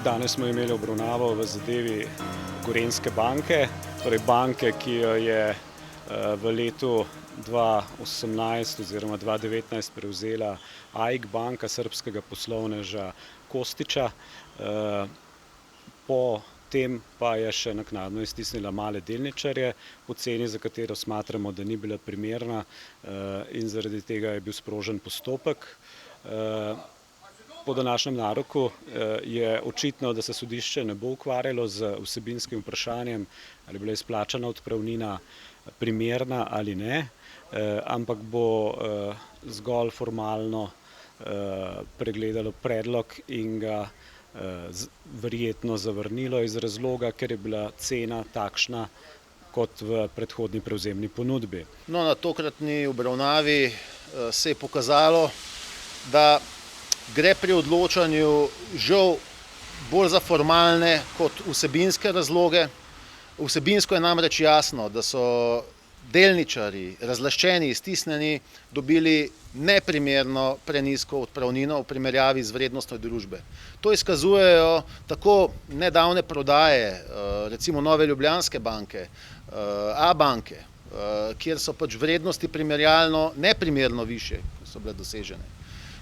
Danes smo imeli obravnavo v zadevi Gorenjske banke, torej banke, ki jo je v letu 2018 oziroma 2019 prevzela AIK banka srpskega poslovneža Kostića. Po tem pa je še naknadno iztisnila male delničarje po ceni, za katero smatramo, da ni bila primerna, in zaradi tega je bil sprožen postopek. Po današnjem naroku je očitno, da se sodišče ne bo ukvarjalo z vsebinskim vprašanjem, ali je bila izplačana odpravnina primerna ali ne, ampak bo zgolj formalno pregledalo predlog in ga verjetno zavrnilo iz razloga, ker je bila cena takšna kot v predhodni prevzemni ponudbi. No, na tokratni obravnavi se je pokazalo, da gre pri odločanju žal bolj za formalne kot vsebinske razloge. Vsebinsko je namreč jasno, da so delničarji, razlaščeni, iztisnjeni, dobili neprimerno prenizko odpravnino v primerjavi z vrednostjo družbe. To izkazujejo tako nedavne prodaje, recimo Nove Ljubljanske banke, Abanke, kjer so pač vrednosti primerjalno neprimerno višje, ko so bile dosežene.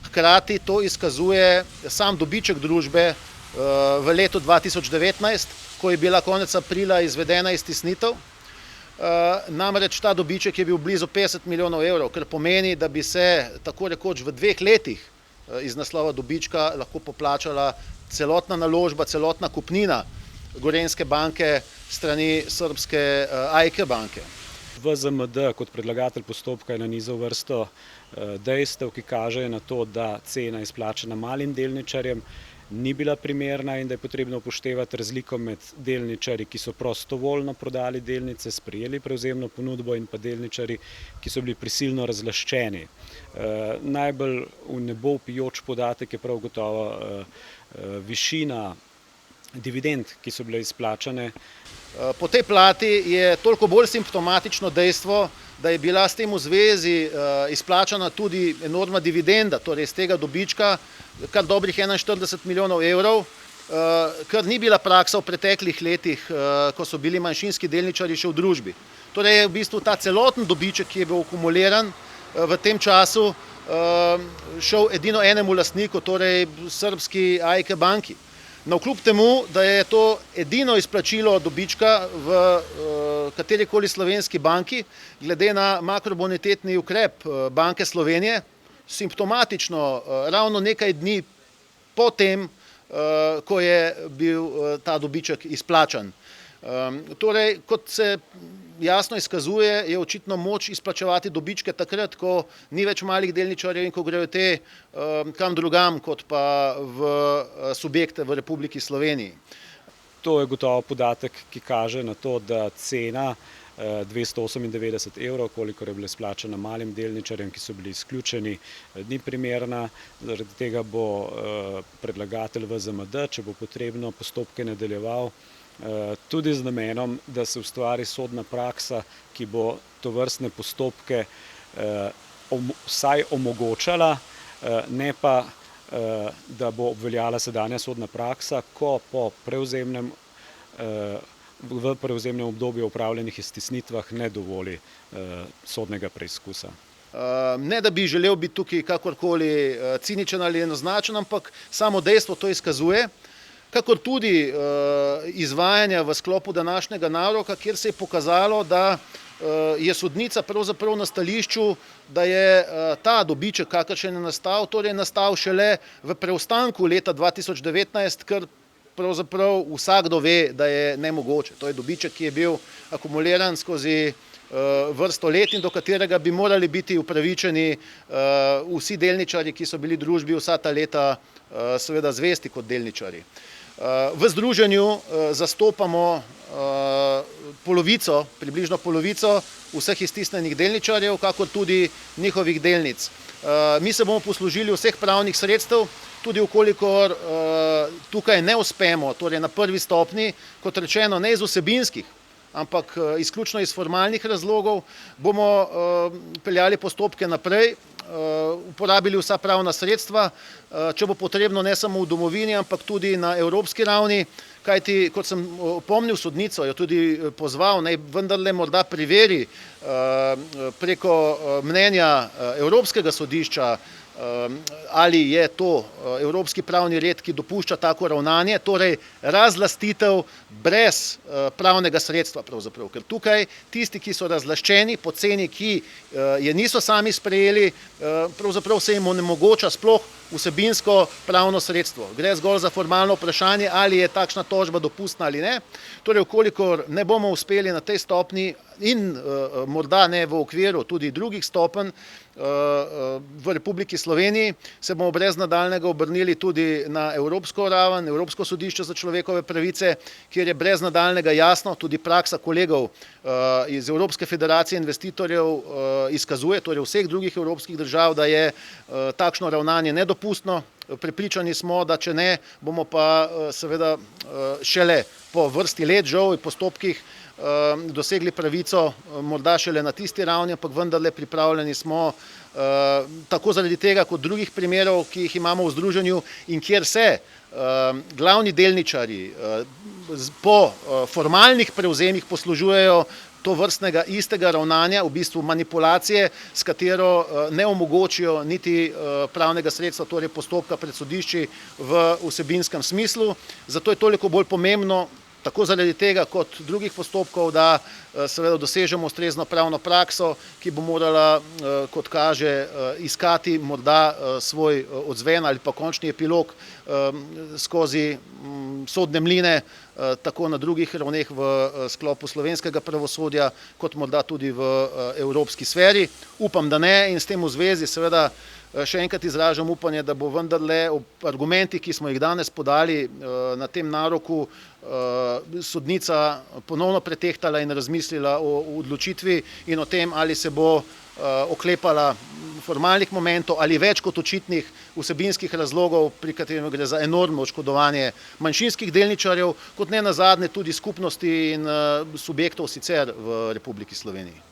Hkrati to izkazuje sam dobiček družbe v letu 2019, ko je bila konec aprila izvedena iztisnitev. Namreč ta dobiček je bil blizu 50 milijonov evrov, kar pomeni, da bi se tako rekoč v 2 letih iz naslova dobička lahko poplačala celotna naložba, celotna kupnina Gorenjske banke strani srbske AIK banke. VZMD kot predlagatelj postopka je nanizal vrsto dejstev, ki kažejo na to, da cena izplačana malim delničarjem ni bila primerna in da je potrebno upoštevati razliko med delničarji, ki so prostovoljno prodali delnice, sprejeli prevzemno ponudbo, in pa delničarji, ki so bili prisilno razlaščeni. Najbolj v nebo vpijoč podatek je prav gotovo višina dividend, ki so bile izplačane. Po tej plati je toliko bolj simptomatično dejstvo, da je bila s tem v zvezi izplačana tudi enormna dividenda, torej iz tega dobička kar dobrih 41 milijonov evrov, kar ni bila praksa v preteklih letih, ko so bili manjšinski delničarji še v družbi. Torej je v bistvu ta celoten dobiček, ki je bil akumuliran v tem času, šel edino enemu lastniku, torej srbski AIK banki. Navkljub temu, da je to edino izplačilo dobička v katerikoli slovenski banki, glede na makrobonitetni ukrep Banke Slovenije, simptomatično ravno nekaj dni po tem, ko je bil ta dobiček izplačan. Torej, kot se jasno izkazuje, je očitno moč izplačevati dobičke takrat, ko ni več malih delničarjev in ko grejo te kam drugam, kot pa v subjekte v Republiki Sloveniji. To je gotovo podatek, ki kaže na to, da cena 298 evrov, kolikor je bila izplačana malim delničarjem, ki so bili izključeni, ni primerna. Zaradi tega bo predlagatelj VZMD, če bo potrebno, postopke nadaljeval, tudi z namenom, da se ustvari sodna praksa, ki bo tovrstne postopke vsaj omogočala, ne pa, da bo obveljala sedanja sodna praksa, ko po v prevzemnem obdobju opravljenih iztisnitvah ne dovoli sodnega preizkusa. Ne, da bi želel biti tukaj kakorkoli ciničen ali enoznačen, ampak samo dejstvo to izkazuje, kakor tudi izvajanja v sklopu današnjega naroka, kjer se je pokazalo, da je sodnica pravzaprav na stališču, da je ta dobiček, kakršen je nastal, torej nastal šele v preostanku leta 2019, kar pravzaprav vsakdo ve, da je nemogoče. To je dobiček, ki je bil akumuliran skozi vrsto let in do katerega bi morali biti upravičeni vsi delničarji, ki so bili družbi vsa ta leta seveda zvesti kot delničarji. V združenju zastopamo polovico, približno polovico vseh iztisnjenih delničarjev, kakor tudi njihovih delnic. Mi se bomo poslužili vseh pravnih sredstev, tudi ukolikor tukaj ne uspemo, torej na prvi stopnji, kot rečeno, ne iz vsebinskih, ampak izključno iz formalnih razlogov, bomo peljali postopke naprej uporabili vsa pravna sredstva, če bo potrebno ne samo v domovini, ampak tudi na evropski ravni, kajti, kot sem opomnil sodnico, jo tudi pozval, naj vendarle morda preveri preko mnenja Evropskega sodišča, ali je to evropski pravni red, ki dopušča tako ravnanje, torej razlastitev brez pravnega sredstva pravzaprav. Ker tukaj tisti, ki so razlaščeni po ceni, ki je niso sami sprejeli, pravzaprav se jim onemogoča sploh vsebinsko pravno sredstvo. Gre zgolj za formalno vprašanje, ali je takšna tožba dopustna ali ne. Torej, vkolikor ne bomo uspeli na tej stopnji in morda ne v okviru tudi drugih stopenj v Republiki Sloveniji, se bomo brez nadaljnjega obrnili tudi na evropsko raven, Evropsko sodišče za človekove pravice, kjer je brez nadaljnjega jasno, tudi praksa kolegov iz Evropske federacije investitorjev izkazuje, torej vseh drugih evropskih držav, da je takšno ravnanje nedopustno. Prepričani smo, da če ne, bomo pa seveda šele po vrsti let, žal in postopkih dosegli pravico, morda šele na tisti ravni, ampak vendarle pripravljeni smo tako zaradi tega kot drugih primerov, ki jih imamo v združenju in kjer se glavni delničarji po formalnih prevzemih poslužujejo to vrstnega istega ravnanja, v bistvu manipulacije, s katero ne omogočijo niti pravnega sredstva, torej postopka pred sodišči v vsebinskem smislu. Zato je toliko bolj pomembno, tako zaradi tega kot drugih postopkov, da seveda dosežemo ustrezno pravno prakso, ki bo morala, kot kaže, iskati morda svoj odzven ali pa končni epilog skozi sodne mline, tako na drugih ravneh v sklopu slovenskega pravosodja, kot morda tudi v evropski sferi. Upam, da ne, in s tem v zvezi seveda še enkrat izražam upanje, da bo vendarle ob argumentih, ki smo jih danes podali na tem naroku, sodnica ponovno pretehtala in razmislila o odločitvi in o tem, ali se bo oklepala formalnih momentov ali več kot očitnih vsebinskih razlogov, pri katerem gre za enormno oškodovanje manjšinskih delničarjev, kot ne nazadnje tudi skupnosti in subjektov sicer v Republiki Sloveniji.